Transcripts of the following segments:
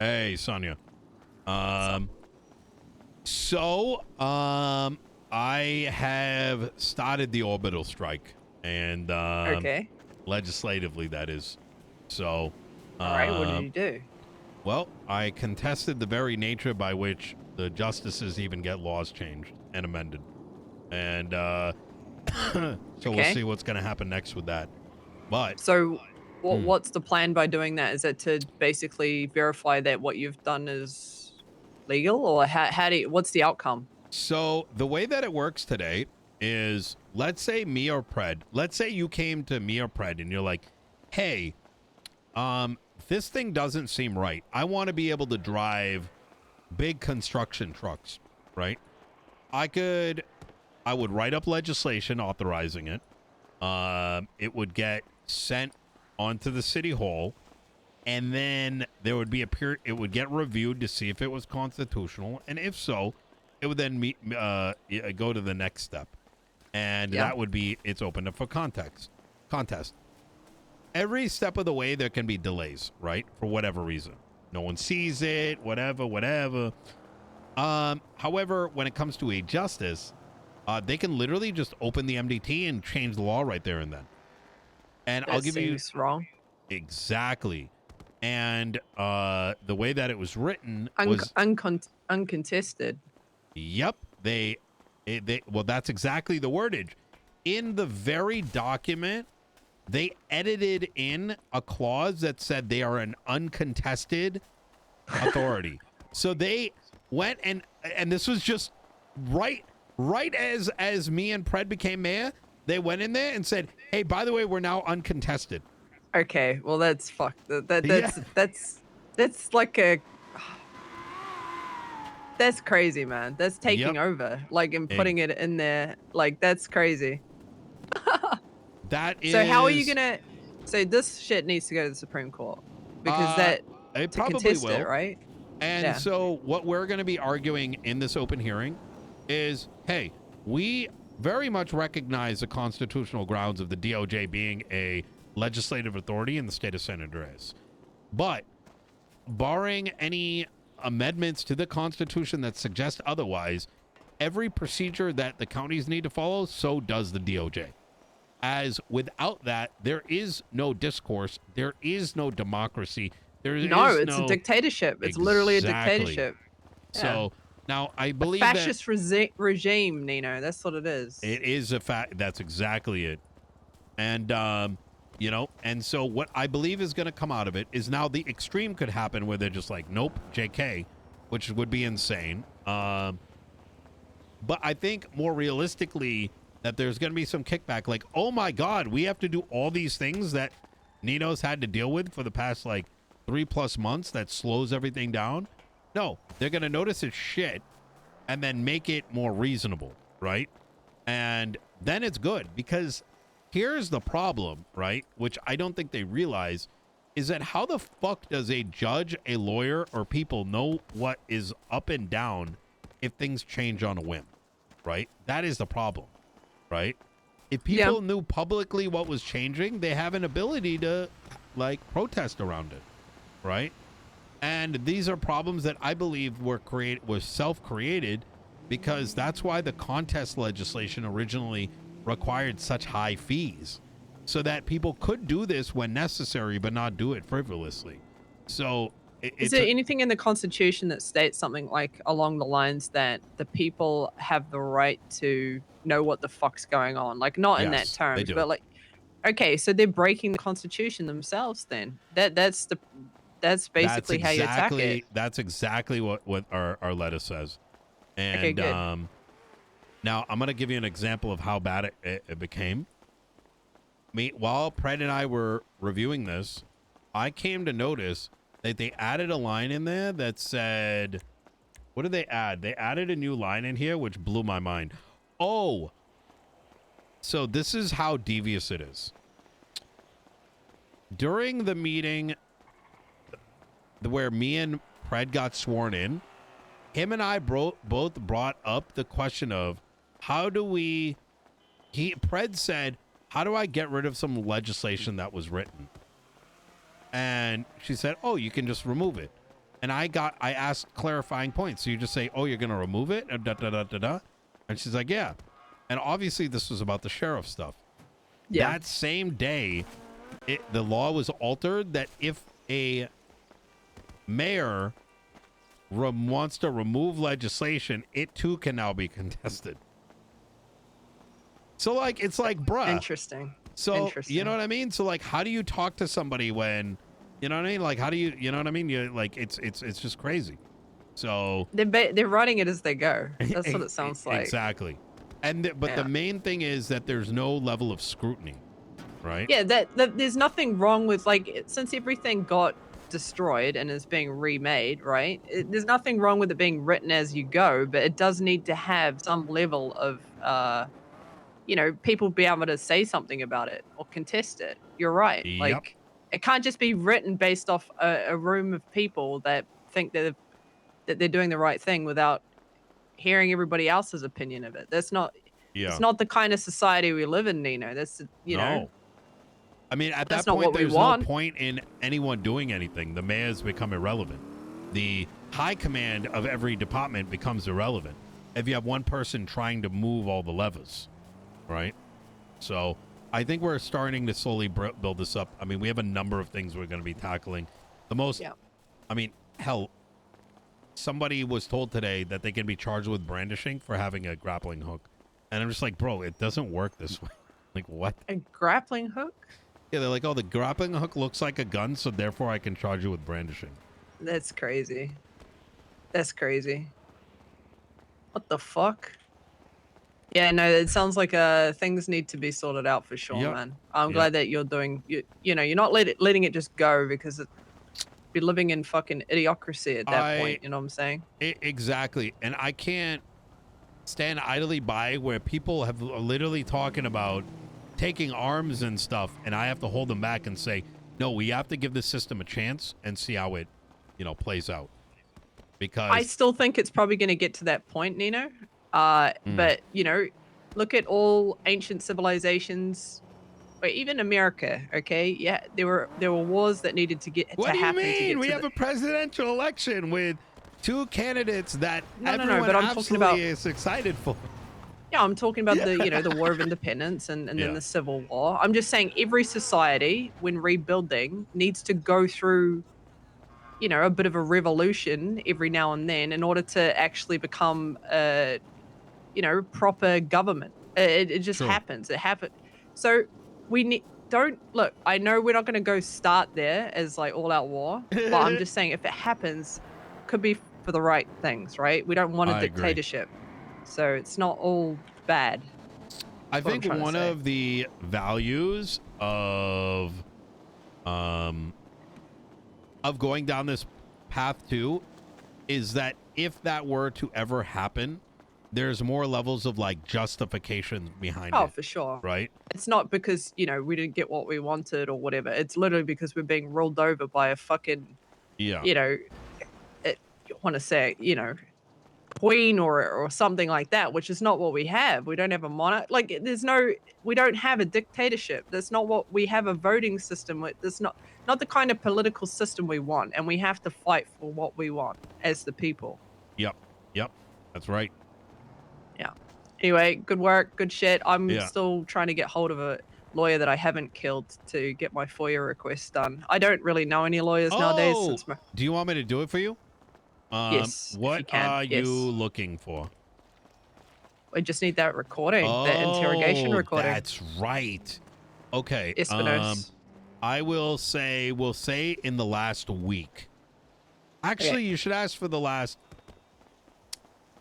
Hey, Sonya. So, I have started the orbital strike, and okay. legislatively, that is. So, All right. What did um, you do? well, I contested the very nature by which the justices even get laws changed and amended, and so we'll Okay. see what's going to happen next with that. But So, hmm. what's the plan by doing that? Is it to basically verify that what you've done is legal, or how do you, what's the outcome? So the way that it works today is, let's say me or Pred, let's say you came to me or Pred and you're like, hey, this thing doesn't seem right. I want to be able to drive big construction trucks, right? I could, I would write up legislation authorizing it. It would get sent onto the city hall, and then there would be a period. It would get reviewed to see if it was constitutional, and if so, it would then go to the next step, and Yeah. that would be it's open up for contest. Every step of the way, there can be delays, right? For whatever reason, no one sees it, whatever. However, when it comes to a justice, they can literally just open the MDT and change the law right there and then. And I'll That give you seems wrong. exactly. And the way that it was written Un- was, uncontested. yep, they well, that's exactly the wordage. In the very document, they edited in a clause that said they are an uncontested authority. So they went and this was just right as me and Pred became mayor, they went in there and said, "Hey, by the way, we're now uncontested." Okay. Well, that's fucked. Yeah. That's like a that's crazy, man. That's taking Yep. over, like, and Ex- putting it in there. Like, that's crazy. that So how are you is gonna? So this shit needs to go to the Supreme Court because uh that it to probably contest it, will. right? And Yeah. so what we're going to be arguing in this open hearing is, hey, we very much recognize the constitutional grounds of the DOJ being a legislative authority in the state of San Andreas. But barring any amendments to the Constitution that suggest otherwise, every procedure that the counties need to follow, so does the DOJ. As without that, there is no discourse, there is no democracy, there No, is it's a no dictatorship. It's literally a exactly. dictatorship. Yeah. So now I A believe that fascist regime, Nino. That's what it is. it is a fact. That's exactly it. And and so what I believe is going to come out of it is now the extreme could happen where they're just like, nope, JK, which would be insane. But I think more realistically that there's going to be some kickback, like, oh my God, we have to do all these things that Nino's had to deal with for the past like 3+ months that slows everything down. No, they're going to notice it's shit and then make it more reasonable, right? And then it's good because here's the problem, right? Which I don't think they realize is that how the fuck does a judge, a lawyer, or people know what is up and down if things change on a whim, right? That is the problem, right? If Yeah. people knew publicly what was changing, they have an ability to like protest around it, right? And these are problems that I believe were self-created because that's why the contest legislation originally required such high fees so that people could do this when necessary but not do it frivolously. So Is it's there a anything in the Constitution that states something like along the lines that the people have the right to know what the fuck's going on? Like, not in that yes, they terms, do. but like, okay, so they're breaking the Constitution themselves. Then that's basically how you attack it. That's exactly what our letter says. Okay, And good. now I'm going to give you an example of how bad it became. While Pred and I were reviewing this, I came to notice that they added a line in there that said, what did they add? They added a new line in here, which blew my mind. Oh, so this is how devious it is. During the meeting where me and Pred got sworn in, him and I both brought up the question of how do we, Pred said, how do I get rid of some legislation that was written? And she said, oh, you can just remove it. And I asked clarifying points. So you just say, oh, you're going to remove it? Da, da, da, da, da. And she's like, yeah. And obviously this was about the sheriff stuff. Yeah. That same day, the law was altered that if a mayor wants to remove legislation, it too can now be contested. So, like, it's like, bruh. Interesting. So, you know what I mean? So, like, how do you talk to somebody when, you know what I mean? Like, how do you know what I mean? You like, it's just crazy. So they're writing it as they go. That's what it sounds like. Exactly. And but the main thing is that there's no level of scrutiny, right? Yeah, that there's nothing wrong with, like, since everything got destroyed and is being remade, right? There's nothing wrong with it being written as you go, but it does need to have some level of, people be able to say something about it or contest it. You're right. Yep. Like, it can't just be written based off a room of people that think that they're doing the right thing without hearing everybody else's opinion of it. That's not. Yeah. It's not the kind of society we live in, Nino. That's No. I mean, at that not point, what we there's no want. point in anyone doing anything. The mayor's become irrelevant. The high command of every department becomes irrelevant if you have one person trying to move all the levers, right? So I think we're starting to slowly build this up. I mean, we have a number of things we're going to be tackling. The most, I mean, hell, somebody was told today that they can be charged with brandishing for having a grappling hook. And I'm just like, bro, it doesn't work this way. Like, what? A grappling hook? Yeah, they're like, oh, the grappling hook looks like a gun, so therefore I can charge you with brandishing. That's crazy. That's crazy. What the fuck? Yeah, no, it sounds like things need to be sorted out for sure, man. I'm glad that you're doing, you're not letting it just go, because you're living in fucking idiocracy at that point, you know what I'm saying? Exactly. And I can't stand idly by where people are literally talking about taking arms and stuff, and I have to hold them back and say, no, we have to give the system a chance and see how it, plays out. Because I still think it's probably going to get to that point, Nino. But, look at all ancient civilizations, or even America, okay? Yeah, there were wars that needed to happen. What do you mean? We have a presidential election with two candidates that everyone but I'm absolutely talking about, is excited for. Yeah, I'm talking about the War of Independence and then the Civil War. I'm just saying every society, when rebuilding, needs to go through, a bit of a revolution every now and then in order to actually become a, proper government. It just happens. It happens. So we don't look. I know we're not going to go start there as like all-out war, but I'm just saying if it happens, could be for the right things, right? We don't want a dictatorship. So it's not all bad. I think one of the values of going down this path too is that if that were to ever happen, there's more levels of like justification behind it. Oh, for sure. Right? It's not because, we didn't get what we wanted or whatever. It's literally because we're being rolled over by a fucking, you want to say, queen or something like that, which is not what we have. We don't have a monarch. Like, we don't have a dictatorship. That's not what we have. A voting system. That's not the kind of political system we want, and we have to fight for what we want as the people. Yep, that's right. Yeah. Anyway, good work, good shit. I'm still trying to get hold of a lawyer that I haven't killed to get my FOIA request done. I don't really know any lawyers nowadays. Do you want me to do it for you? Yes. What are you looking for? I just need that recording, that interrogation recording. That's right. Okay. Espinosa. We'll say in the last week. Actually, you should ask for the last.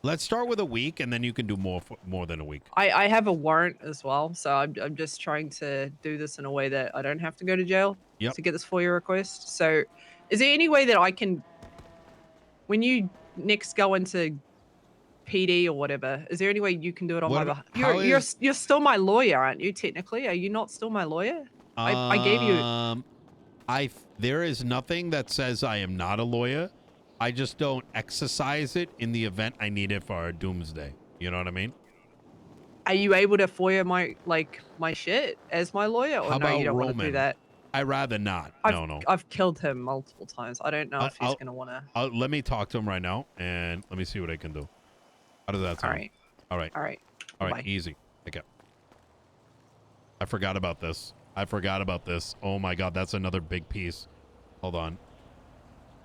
Let's start with a week, and then you can do more than a week. I have a warrant as well, so I'm just trying to do this in a way that I don't have to go to jail to get this FOIA request. So, is there any way that I can, when you next go into PD or whatever, is there any way you can do it on my behalf? You're still my lawyer, aren't you? Technically, are you not still my lawyer? I gave you. There is nothing that says I am not a lawyer. I just don't exercise it in the event I need it for our doomsday. You know what I mean? Are you able to FOIA my shit as my lawyer, or How no? about You don't want to do that. I rather not. No. I've killed him multiple times. I don't know if he's I'll- gonna wanna. Let me talk to him right now, and let me see what I can do. How does that sound? All right. All right. All right. All right. Bye. Easy. Okay. I forgot about this. Oh my God, that's another big piece. Hold on.